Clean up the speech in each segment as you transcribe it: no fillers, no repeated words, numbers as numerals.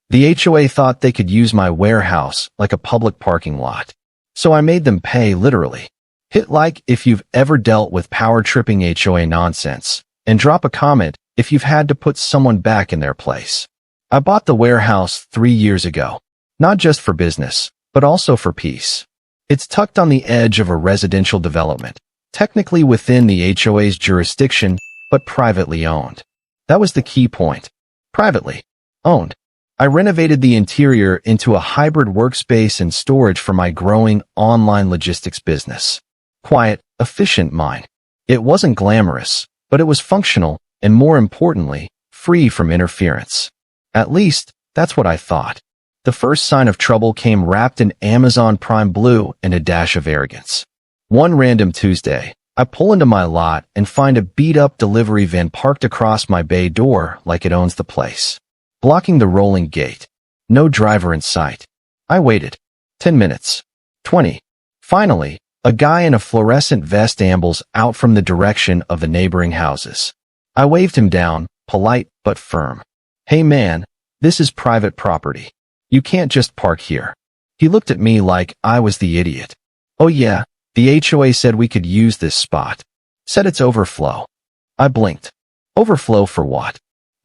The HOA thought they could use my warehouse like a public parking lot. So I made them pay literally. Hit like if you've ever dealt with power-tripping HOA nonsense, and drop a comment if you've had to put someone back in their place. I bought the warehouse 3 years ago, not just for business, but also for peace. It's tucked on the edge of a residential development, technically within the HOA's jurisdiction, but privately owned. That was the key point. Privately owned. I renovated the interior into a hybrid workspace and storage for my growing online logistics business. Quiet, efficient mind. It wasn't glamorous, but it was functional, and more importantly, free from interference. At least, that's what I thought. The first sign of trouble came wrapped in Amazon Prime Blue and a dash of arrogance. One random Tuesday, I pull into my lot and find a beat-up delivery van parked across my bay door like it owns the place, blocking the rolling gate. No driver in sight. I waited. 10 minutes. 20. Finally, a guy in a fluorescent vest ambles out from the direction of the neighboring houses. I waved him down, polite but firm. "Hey man, this is private property. You can't just park here." He looked at me like I was the idiot. "Oh yeah, the HOA said we could use this spot. Said it's overflow." I blinked. Overflow for what?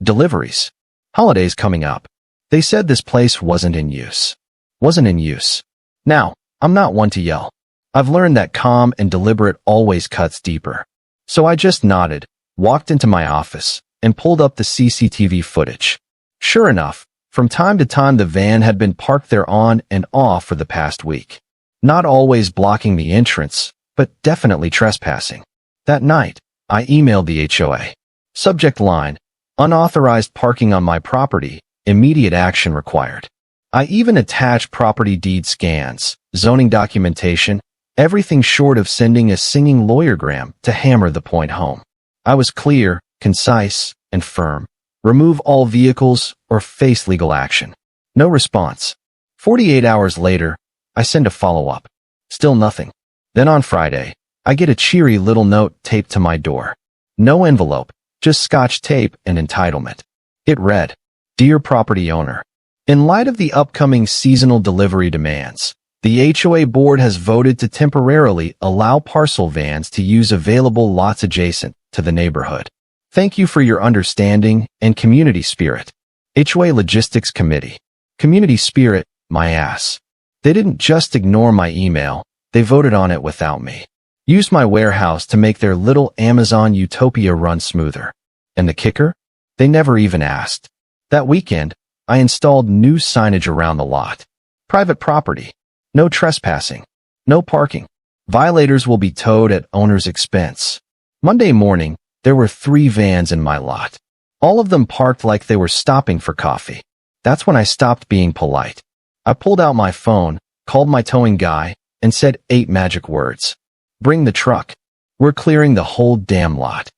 Deliveries. Holidays coming up. They said this place wasn't in use. Wasn't in use. Now, I'm not one to yell. I've learned that calm and deliberate always cuts deeper. So I just nodded, walked into my office, and pulled up the CCTV footage. Sure enough, from time to time the van had been parked there on and off for the past week. Not always blocking the entrance, but definitely trespassing. That night, I emailed the HOA. Subject line: unauthorized parking on my property, immediate action required. I even attached property deed scans, zoning documentation, everything short of sending a singing lawyergram to hammer the point home. I was clear, concise, and firm. Remove all vehicles or face legal action. No response. 48 hours later, I send a follow-up. Still nothing. Then on Friday, I get a cheery little note taped to my door. No envelope, just Scotch tape and entitlement. It read, "Dear property owner, in light of the upcoming seasonal delivery demands, the HOA board has voted to temporarily allow parcel vans to use available lots adjacent to the neighborhood. Thank you for your understanding and community spirit. HOA Logistics Committee." Community spirit, my ass. They didn't just ignore my email, they voted on it without me. Used my warehouse to make their little Amazon utopia run smoother. And the kicker? They never even asked. That weekend, I installed new signage around the lot. Private property. No trespassing. No parking. Violators will be towed at owner's expense. Monday morning, there were 3 vans in my lot. All of them parked like they were stopping for coffee. That's when I stopped being polite. I pulled out my phone, called my towing guy, and said 8 magic words. "Bring the truck. We're clearing the whole damn lot."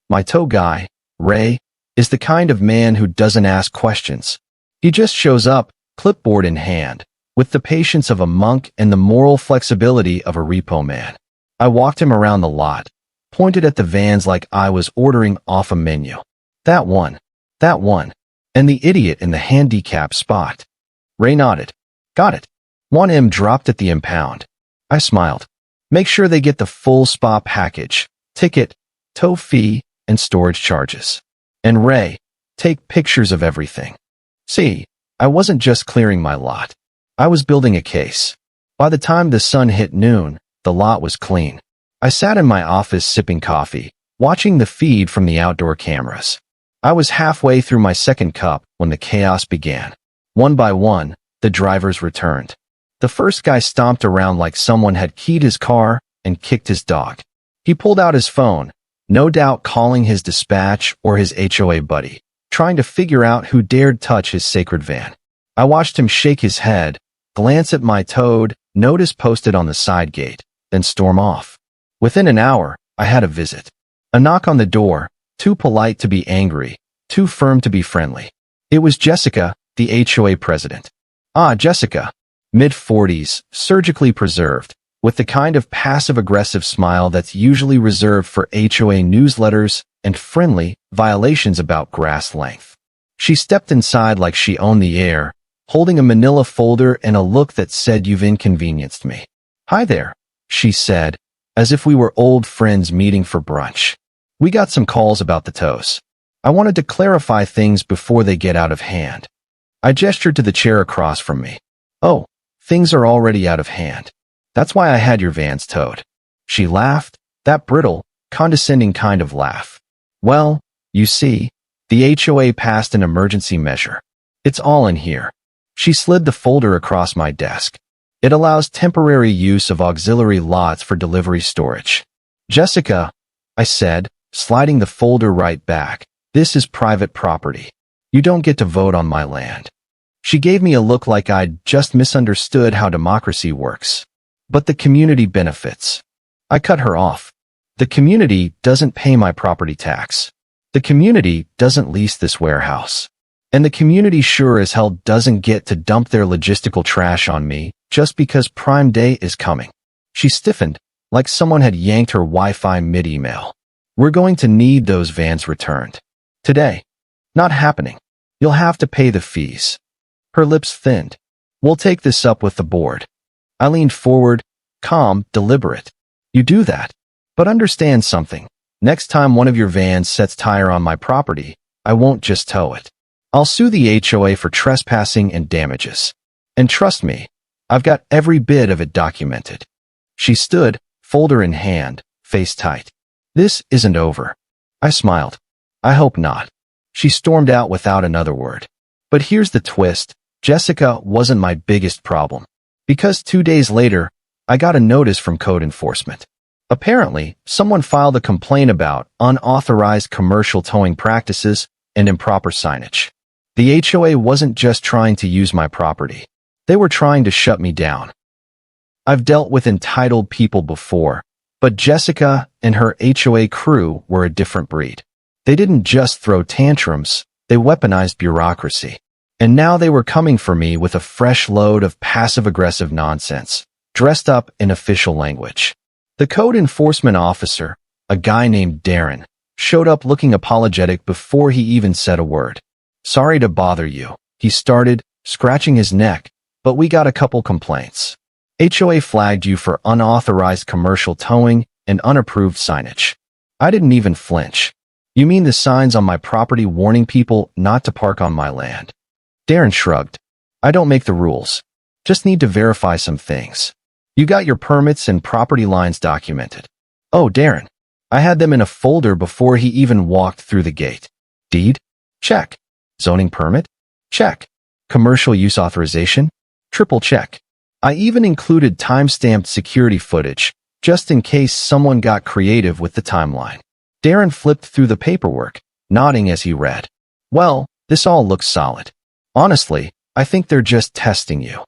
My tow guy, Ray, is the kind of man who doesn't ask questions. He just shows up, clipboard in hand, with the patience of a monk and the moral flexibility of a repo man. I walked him around the lot, pointed at the vans like I was ordering off a menu. That one, and the idiot in the handicap spot. Ray nodded. Got it. 1M dropped at the impound. I smiled. Make sure they get the full spa package, ticket, tow fee, and storage charges. And Ray, take pictures of everything. See, I wasn't just clearing my lot. I was building a case. By the time the sun hit noon, the lot was clean. I sat in my office sipping coffee, watching the feed from the outdoor cameras. I was halfway through my second cup when the chaos began. One by one, the drivers returned. The first guy stomped around like someone had keyed his car and kicked his dog. He pulled out his phone, no doubt calling his dispatch or his HOA buddy, trying to figure out who dared touch his sacred van. I watched him shake his head, glance at my TOWED notice posted on the side gate, then storm off. Within an hour, I had a visit. A knock on the door, too polite to be angry, too firm to be friendly. It was Jessica, the HOA president. Ah, Jessica. Mid-40s, surgically preserved, with the kind of passive-aggressive smile that's usually reserved for HOA newsletters and friendly violations about grass length. She stepped inside like she owned the air, holding a manila folder and a look that said, "You've inconvenienced me." "Hi there," she said, as if we were old friends meeting for brunch. "We got some calls about the tows. I wanted to clarify things before they get out of hand." I gestured to the chair across from me. "Oh, things are already out of hand. That's why I had your vans towed." She laughed, that brittle, condescending kind of laugh. "Well, you see, the HOA passed an emergency measure. It's all in here." She slid the folder across my desk. "It allows temporary use of auxiliary lots for delivery storage." "Jessica," I said, sliding the folder right back, "this is private property. You don't get to vote on my land." She gave me a look like I'd just misunderstood how democracy works. "But the community benefits." I cut her off. "The community doesn't pay my property tax. The community doesn't lease this warehouse. And the community sure as hell doesn't get to dump their logistical trash on me just because Prime Day is coming." She stiffened, like someone had yanked her Wi-Fi mid-email. "We're going to need those vans returned. Today." "Not happening. You'll have to pay the fees." Her lips thinned. "We'll take this up with the board." I leaned forward, calm, deliberate. "You do that. But understand something. Next time one of your vans sets tire on my property, I won't just tow it. I'll sue the HOA for trespassing and damages. And trust me, I've got every bit of it documented." She stood, folder in hand, face tight. "This isn't over." I smiled. "I hope not." She stormed out without another word. But here's the twist. Jessica wasn't my biggest problem. Because 2 days later, I got a notice from code enforcement. Apparently, someone filed a complaint about unauthorized commercial towing practices and improper signage. The HOA wasn't just trying to use my property. They were trying to shut me down. I've dealt with entitled people before, but Jessica and her HOA crew were a different breed. They didn't just throw tantrums, they weaponized bureaucracy. And now they were coming for me with a fresh load of passive-aggressive nonsense, dressed up in official language. The code enforcement officer, a guy named Darren, showed up looking apologetic before he even said a word. "Sorry to bother you," he started, scratching his neck, "but we got a couple complaints. HOA flagged you for unauthorized commercial towing and unapproved signage." I didn't even flinch. "You mean the signs on my property warning people not to park on my land?" Darren shrugged. "I don't make the rules. Just need to verify some things. You got your permits and property lines documented?" "Oh, Darren. I had them in a folder before he even walked through the gate." "Deed? Check. Zoning permit? Check. Commercial use authorization? Triple check. I even included time-stamped security footage, just in case someone got creative with the timeline." Darren flipped through the paperwork, nodding as he read. "Well, this all looks solid. Honestly, I think they're just testing you."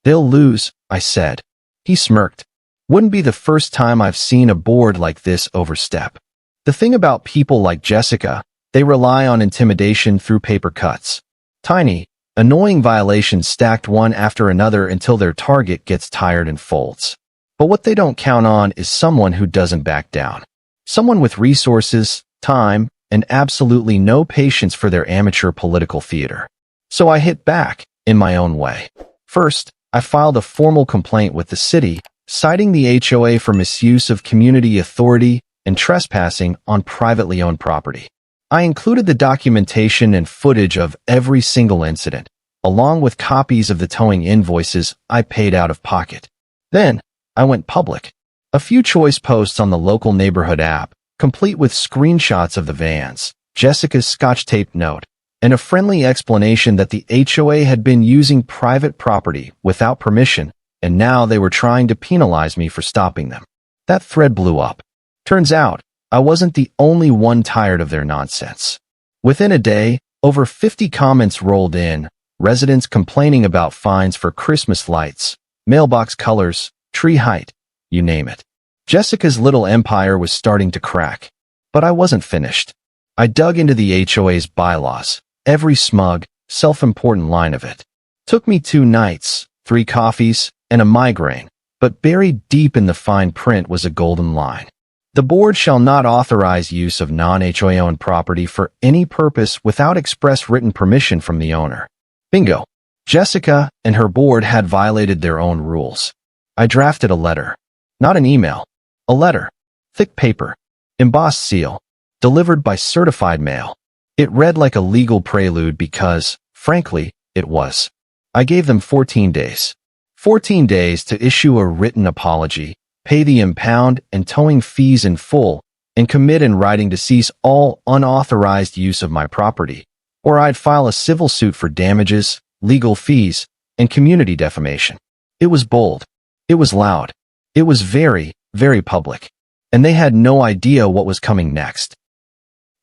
"They'll lose," I said. He smirked. "Wouldn't be the first time I've seen a board like this overstep." The thing about people like Jessica, they rely on intimidation through paper cuts. Tiny, annoying violations stacked one after another until their target gets tired and folds. But what they don't count on is someone who doesn't back down. Someone with resources, time, and absolutely no patience for their amateur political theater. So I hit back, in my own way. First, I filed a formal complaint with the city, citing the HOA for misuse of community authority and trespassing on privately owned property. I included the documentation and footage of every single incident, along with copies of the towing invoices I paid out of pocket. Then, I went public. A few choice posts on the local neighborhood app, complete with screenshots of the vans, Jessica's scotch-taped note, and a friendly explanation that the HOA had been using private property without permission, and now they were trying to penalize me for stopping them. That thread blew up. Turns out, I wasn't the only one tired of their nonsense. Within a day, over 50 comments rolled in, residents complaining about fines for Christmas lights, mailbox colors, tree height, you name it. Jessica's little empire was starting to crack. But I wasn't finished. I dug into the HOA's bylaws, every smug, self-important line of it. Took me 2 nights, 3 coffees, and a migraine, but buried deep in the fine print was a golden line. The board shall not authorize use of non-HOA owned property for any purpose without express written permission from the owner. Bingo. Jessica and her board had violated their own rules. I drafted a letter. Not an email. A letter. Thick paper. Embossed seal. Delivered by certified mail. It read like a legal prelude because, frankly, it was. I gave them 14 days. 14 days to issue a written apology, pay the impound and towing fees in full, and commit in writing to cease all unauthorized use of my property, or I'd file a civil suit for damages, legal fees, and community defamation. It was bold. It was loud. It was very, very public. And they had no idea what was coming next.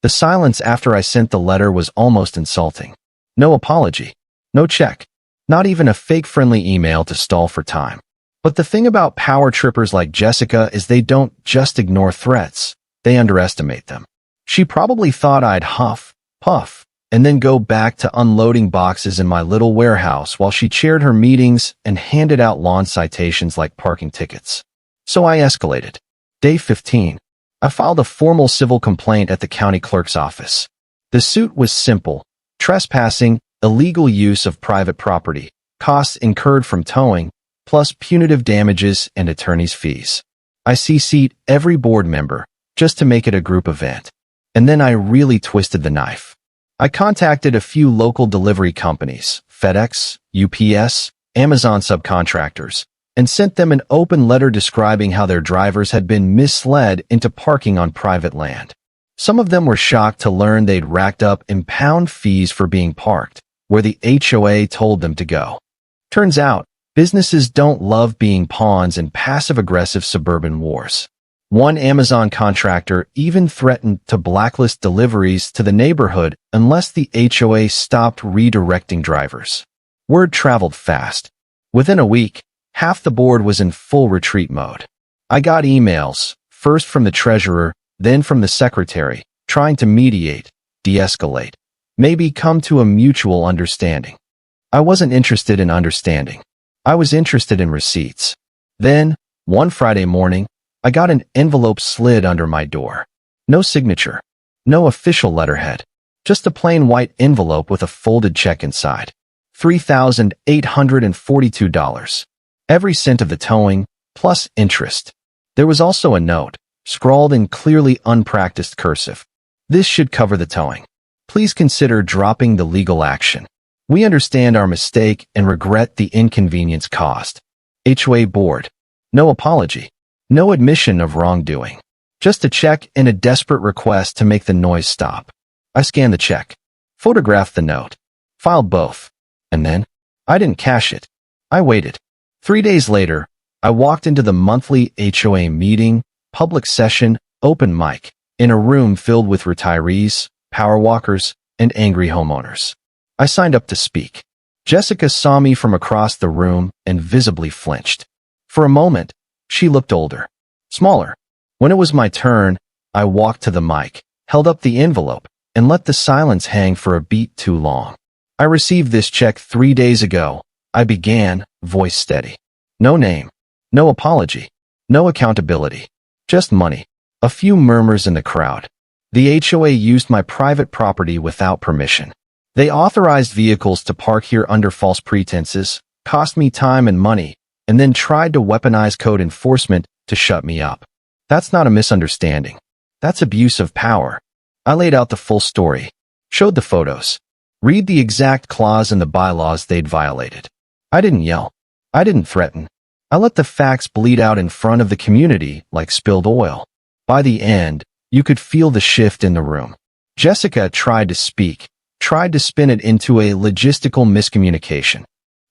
The silence after I sent the letter was almost insulting. No apology. No check. Not even a fake friendly email to stall for time. But the thing about power trippers like Jessica is they don't just ignore threats. They underestimate them. She probably thought I'd huff, puff, and then go back to unloading boxes in my little warehouse while she chaired her meetings and handed out lawn citations like parking tickets. So I escalated. Day 15. I filed a formal civil complaint at the county clerk's office. The suit was simple: trespassing, illegal use of private property, costs incurred from towing, plus punitive damages and attorney's fees. I CC'd every board member just to make it a group event. And then I really twisted the knife. I contacted a few local delivery companies, FedEx, UPS, Amazon subcontractors, and sent them an open letter describing how their drivers had been misled into parking on private land. Some of them were shocked to learn they'd racked up impound fees for being parked where the HOA told them to go. Turns out, businesses don't love being pawns in passive-aggressive suburban wars. One Amazon contractor even threatened to blacklist deliveries to the neighborhood unless the HOA stopped redirecting drivers. Word traveled fast. Within a week, half the board was in full retreat mode. I got emails, first from the treasurer, then from the secretary, trying to mediate, de-escalate, maybe come to a mutual understanding. I wasn't interested in understanding. I was interested in receipts. Then, one Friday morning, I got an envelope slid under my door. No signature. No official letterhead. Just a plain white envelope with a folded check inside. $3,842. Every cent of the towing, plus interest. There was also a note, scrawled in clearly unpracticed cursive. This should cover the towing. Please consider dropping the legal action. We understand our mistake and regret the inconvenience caused. HOA Board. No apology. No admission of wrongdoing. Just a check and a desperate request to make the noise stop. I scanned the check. Photographed the note. Filed both. And then, I didn't cash it. I waited. 3 days later, I walked into the monthly HOA meeting, public session, open mic, in a room filled with retirees, power walkers, and angry homeowners. I signed up to speak. Jessica saw me from across the room and visibly flinched. For a moment, she looked older, smaller. When it was my turn, I walked to the mic, held up the envelope, and let the silence hang for a beat too long. I received this check 3 days ago. I began, voice steady. No name. No apology. No accountability. Just money. A few murmurs in the crowd. The HOA used my private property without permission. They authorized vehicles to park here under false pretenses, cost me time and money, and then tried to weaponize code enforcement to shut me up. That's not a misunderstanding. That's abuse of power. I laid out the full story, showed the photos, read the exact clause in the bylaws they'd violated. I didn't yell. I didn't threaten. I let the facts bleed out in front of the community like spilled oil. By the end, you could feel the shift in the room. Jessica tried to speak, tried to spin it into a logistical miscommunication.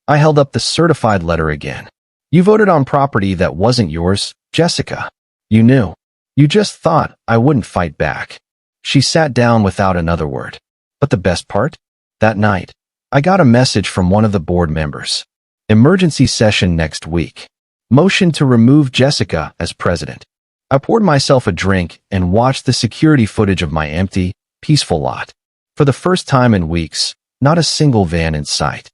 I held up the certified letter again. You voted on property that wasn't yours, Jessica. You knew. You just thought I wouldn't fight back. She sat down without another word. But the best part? That night, I got a message from one of the board members. Emergency session next week. Motion to remove Jessica as president. I poured myself a drink and watched the security footage of my empty, peaceful lot. For the first time in weeks, not a single van in sight.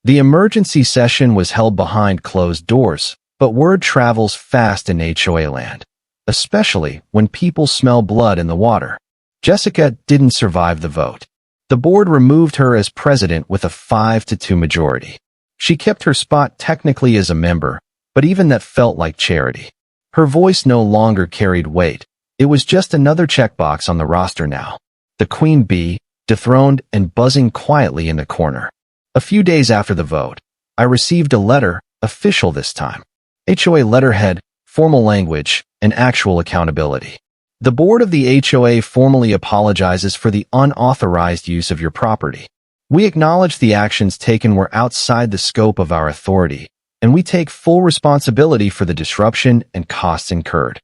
The emergency session was held behind closed doors, but word travels fast in HOA land. especially when people smell blood in the water. Jessica didn't survive the vote. The board removed her as president with a 5-2 majority. She kept her spot technically as a member, but even that felt like charity. Her voice no longer carried weight. It was just another checkbox on the roster now. The queen bee, dethroned and buzzing quietly in the corner. A few days after the vote, I received a letter, official this time. HOA letterhead, formal language, and actual accountability. The board of the HOA formally apologizes for the unauthorized use of your property. We acknowledge the actions taken were outside the scope of our authority, and we take full responsibility for the disruption and costs incurred.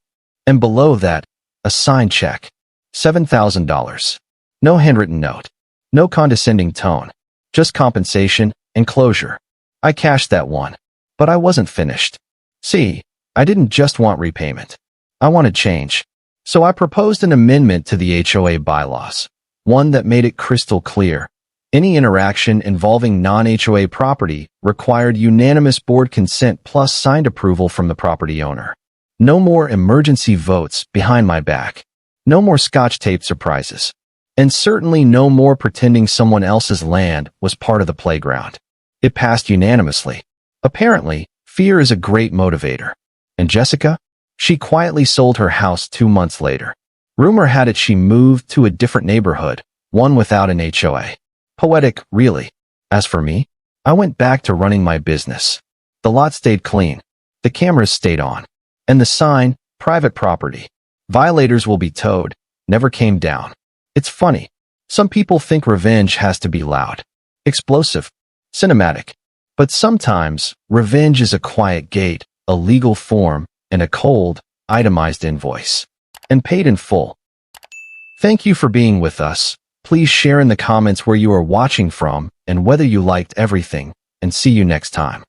And below that, a signed check. $7,000. No handwritten note. No condescending tone. Just compensation and closure. I cashed that one. But I wasn't finished. See, I didn't just want repayment. I wanted change. So I proposed an amendment to the HOA bylaws. One that made it crystal clear. Any interaction involving non-HOA property required unanimous board consent plus signed approval from the property owner. No more emergency votes behind my back. No more Scotch tape surprises. And certainly no more pretending someone else's land was part of the playground. It passed unanimously. Apparently, fear is a great motivator. And Jessica? She quietly sold her house 2 months later. Rumor had it she moved to a different neighborhood, one without an HOA. Poetic, really. As for me, I went back to running my business. The lot stayed clean. The cameras stayed on. And the sign, private property. Violators will be towed, never came down. It's funny. Some people think revenge has to be loud, explosive, cinematic. But sometimes, revenge is a quiet gate, a legal form, and a cold, itemized invoice. And paid in full. Thank you for being with us. Please share in the comments where you are watching from and whether you liked everything, and see you next time.